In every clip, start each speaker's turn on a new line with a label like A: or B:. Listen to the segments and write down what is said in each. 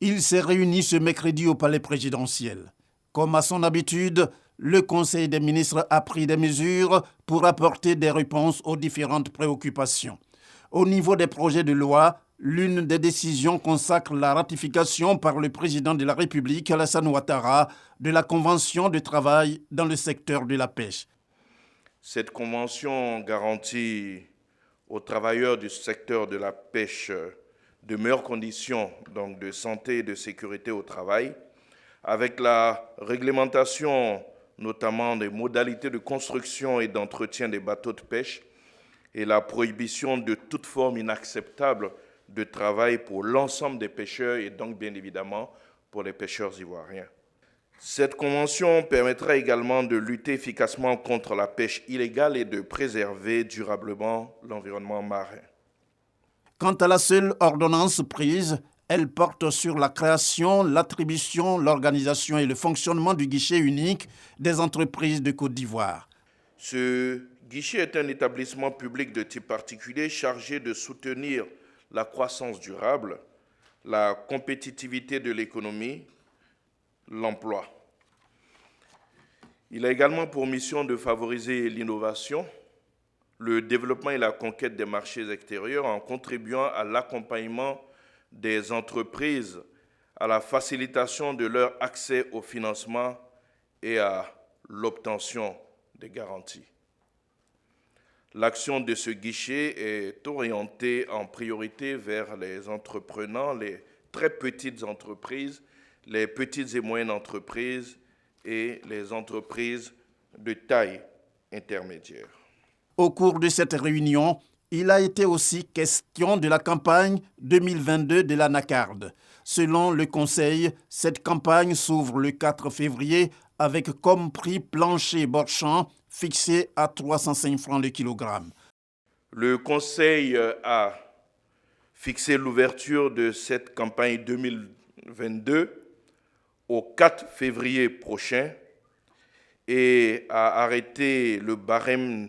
A: Il s'est réuni ce mercredi au palais présidentiel. Comme à son habitude, le Conseil des ministres a pris des mesures pour apporter des réponses aux différentes préoccupations. Au niveau des projets de loi, l'une des décisions consacre la ratification par le président de la République, Alassane Ouattara, de la Convention de travail dans le secteur de la pêche.
B: Cette convention garantit aux travailleurs du secteur de la pêche de meilleures conditions donc de santé et de sécurité au travail, avec la réglementation notamment des modalités de construction et d'entretien des bateaux de pêche et la prohibition de toute forme inacceptable de travail pour l'ensemble des pêcheurs et donc bien évidemment pour les pêcheurs ivoiriens. Cette convention permettra également de lutter efficacement contre la pêche illégale et de préserver durablement l'environnement marin.
A: Quant à la seule ordonnance prise, elle porte sur la création, l'attribution, l'organisation et le fonctionnement du guichet unique des entreprises de Côte d'Ivoire.
B: Ce guichet est un établissement public de type particulier chargé de soutenir la croissance durable, la compétitivité de l'économie, l'emploi. Il a également pour mission de favoriser l'innovation, le développement et la conquête des marchés extérieurs en contribuant à l'accompagnement des entreprises, à la facilitation de leur accès au financement et à l'obtention des garanties. L'action de ce guichet est orientée en priorité vers les entrepreneurs, les très petites entreprises, les petites et moyennes entreprises et les entreprises de taille intermédiaire.
A: Au cours de cette réunion, il a été aussi question de la campagne 2022 de l'Anacarde. Selon le Conseil, cette campagne s'ouvre le 4 février avec comme prix plancher bord-champ fixé à 305 francs le kilogramme.
B: Le Conseil a fixé l'ouverture de cette campagne 2022 au 4 février prochain et a arrêté le barème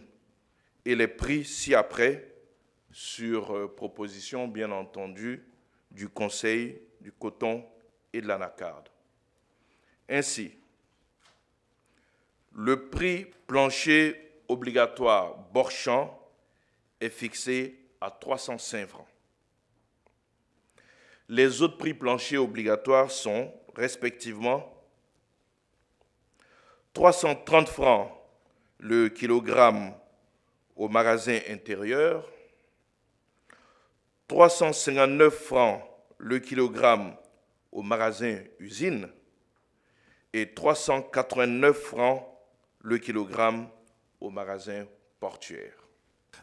B: et les prix ci-après sur proposition, bien entendu, du Conseil du coton et de l'anacarde. Ainsi, le prix plancher obligatoire bord-champ est fixé à 305 francs. Les autres prix planchers obligatoires sont respectivement 330 francs le kilogramme au magasin intérieur, 359 francs le kilogramme au magasin usine et 389 francs le kilogramme au magasin portuaire.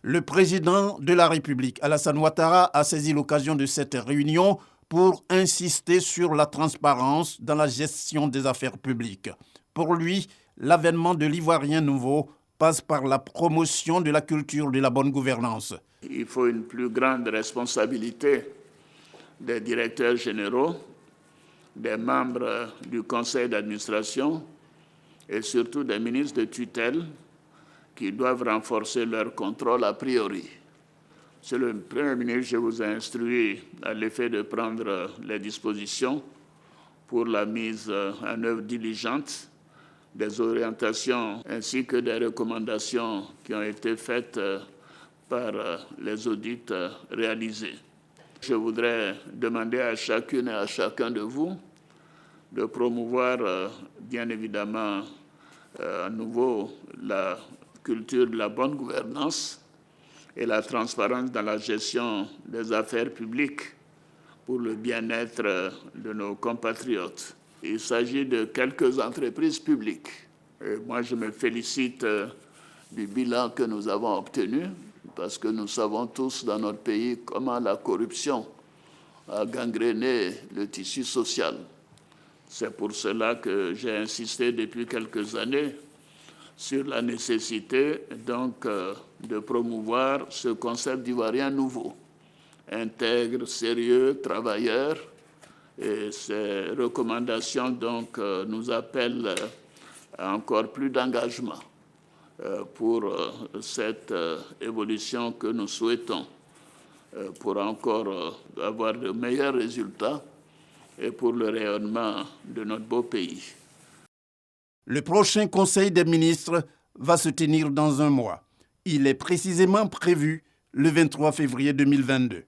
A: Le président de la République, Alassane Ouattara, a saisi l'occasion de cette réunion pour insister sur la transparence dans la gestion des affaires publiques. Pour lui, l'avènement de l'Ivoirien nouveau passe par la promotion de la culture de la bonne gouvernance.
C: Il faut une plus grande responsabilité des directeurs généraux, des membres du conseil d'administration et surtout des ministres de tutelle qui doivent renforcer leur contrôle a priori. Monsieur le Premier ministre, je vous ai instruit à l'effet de prendre les dispositions pour la mise en œuvre diligente des orientations ainsi que des recommandations qui ont été faites par les audits réalisés. Je voudrais demander à chacune et à chacun de vous de promouvoir bien évidemment à nouveau la culture de la bonne gouvernance et la transparence dans la gestion des affaires publiques pour le bien-être de nos compatriotes. Il s'agit de quelques entreprises publiques. Et moi, je me félicite du bilan que nous avons obtenu, parce que nous savons tous dans notre pays comment la corruption a gangréné le tissu social. C'est pour cela que j'ai insisté depuis quelques années sur la nécessité donc de promouvoir ce concept d'Ivoirien nouveau, intègre, sérieux, travailleur. Et ces recommandations donc nous appellent à encore plus d'engagement pour cette évolution que nous souhaitons, pour encore avoir de meilleurs résultats et pour le rayonnement de notre beau pays.
A: Le prochain Conseil des ministres va se tenir dans un mois. Il est précisément prévu le 23 février 2022.